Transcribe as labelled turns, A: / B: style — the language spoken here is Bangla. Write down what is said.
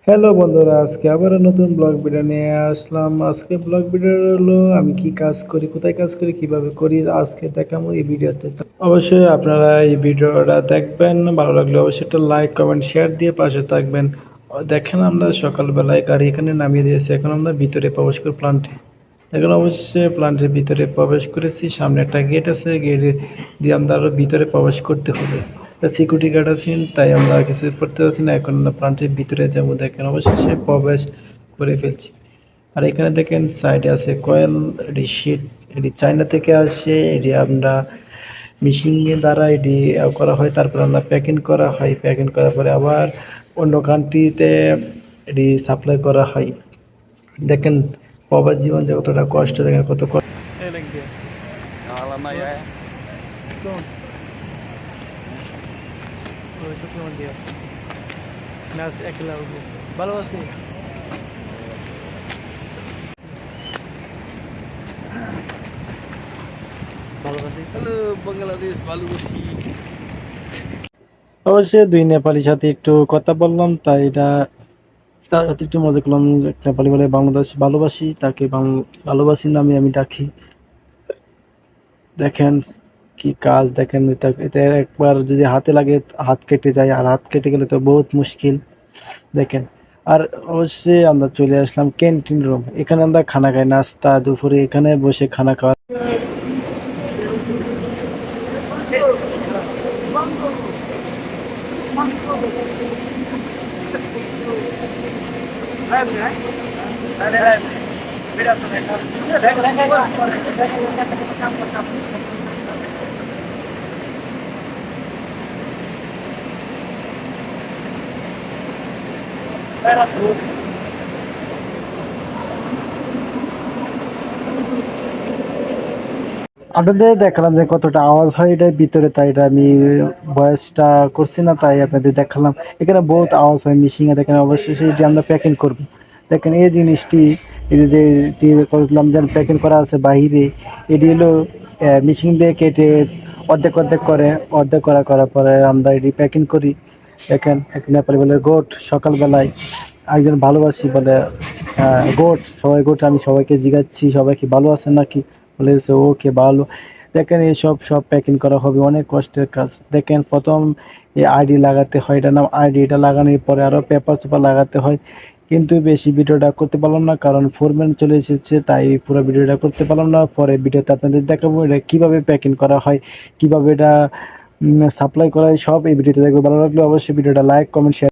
A: হ্যালো বন্ধুরা, আজকে আবার নতুন ব্লগ ভিডিও নিয়ে আসলাম। আজকে ব্লগ ভিডিও হলো আমি কি কাজ করি, কোথায় কাজ করি, কিভাবে করি আজকে দেখাবো এই ভিডিওতে। তো অবশ্যই আপনারা এই ভিডিওটা দেখবেন, ভালো লাগলে অবশ্যই একটা লাইক কমেন্ট শেয়ার দিয়ে পাশে থাকবেন। দেখেন আমরা সকালবেলায় গাড়ি এখানে নামিয়ে দিয়েছি, এখন আমরা ভিতরে প্রবেশ করি প্লান্টে। এখন অবশ্যই প্লান্টের ভিতরে প্রবেশ করেছি, সামনে একটা গেট আছে, গেট দিয়ে আমরা আরও ভিতরে প্রবেশ করতে হবে। সিকিউরিটি গার্ড আছেন, তাই আমরা কিছু করতে পারছি না। এখন আমরা প্লান্টের ভিতরে যাবো, দেখেন অবশেষে প্রবেশ করে ফেলছি। আর এখানে দেখেন সাইডে আছে কয়েল, এটি শিট, এটি চায়না থেকে আসে, এটি আমরা মেশিনের দ্বারা এটি করা হয়, তারপর আমরা প্যাকিং করা হয়, প্যাকিং করার পরে আবার অন্য কান্ট্রিতে এটি সাপ্লাই করা হয়। দেখেন প্রবাস জীবন যে কতটা কষ্ট, দেখেন কত কষ্ট।
B: Lama ya.
A: ভালো আছি।
B: Halo Bangladesh, ভালোবাসি।
A: অবশ্যই দুই নেপালির সাথে একটু কথা বললাম, তাই এটা তার সাথে একটু মজা করলাম। নেপালি বলে বাংলাদেশ ভালোবাসি, তাকে ভালোবাসি নামে আমি ডাকি। দেখেন কি কাজ, দেখেন এতে একবার যদি হাতে লাগে হাত কেটে যায়, আর হাত কেটে গেলে তো বহুত মুশকিল। দেখেন, আর অবশ্যই আমরা চলে আসলাম ক্যান্টিন রুম, এখানে আমরা খানা খাই, নাস্তা দুপুরে এখানে বসে খানা খাওয়া। আপনাদের দেখালাম যে কতটা আওয়াজ হয় এটার ভিতরে, তাই এটা আমি ভয়েসটা করছি না, তাই আপনাদের দেখালাম। এখানে বহুত আওয়াজ হয় মিশিংয়ে। দেখেন অবশেষে যে আমরা প্যাকিং করব, দেখেন এই জিনিসটি, এই যে করলাম যেন প্যাকিং করা আছে বাহিরে, এটি হলো মিশিং দিয়ে কেটে অর্ধেক অর্ধেক করে, অর্ধেক করার পরে আমরা এটি প্যাকিং করি। দেখেন এক নেপালি বলে গোট, সকালবেলায় একজন ভালোবাসি বলে গোট, সবাই গোট, আমি সবাইকে জিজ্ঞাসছি সবাইকে ভালো আছেন নাকি, বলেছে ওকে ভালো। দেখেন এইসব সব প্যাকিং করা হবে, অনেক কষ্টের কাজ। দেখেন প্রথম এই আইডি লাগাতে হয়, এটা নাম আইডি, এটা লাগানোর পরে আরও পেপার চেপার লাগাতে হয়। কিন্তু বেশি ভিডিওটা করতে পারলাম না, কারণ ফোরম্যান চলে এসেছে, তাই পুরো ভিডিওটা করতে পারলাম না। পরে ভিডিওতে আপনাদের দেখাবো এটা কীভাবে প্যাকিং করা হয়, কীভাবে এটা সাপ্লাই করা হয়, সব এই ভিডিওতে দেখবো। ভালো লাগলে অবশ্যই ভিডিওটা লাইক কমেন্ট শেয়ার।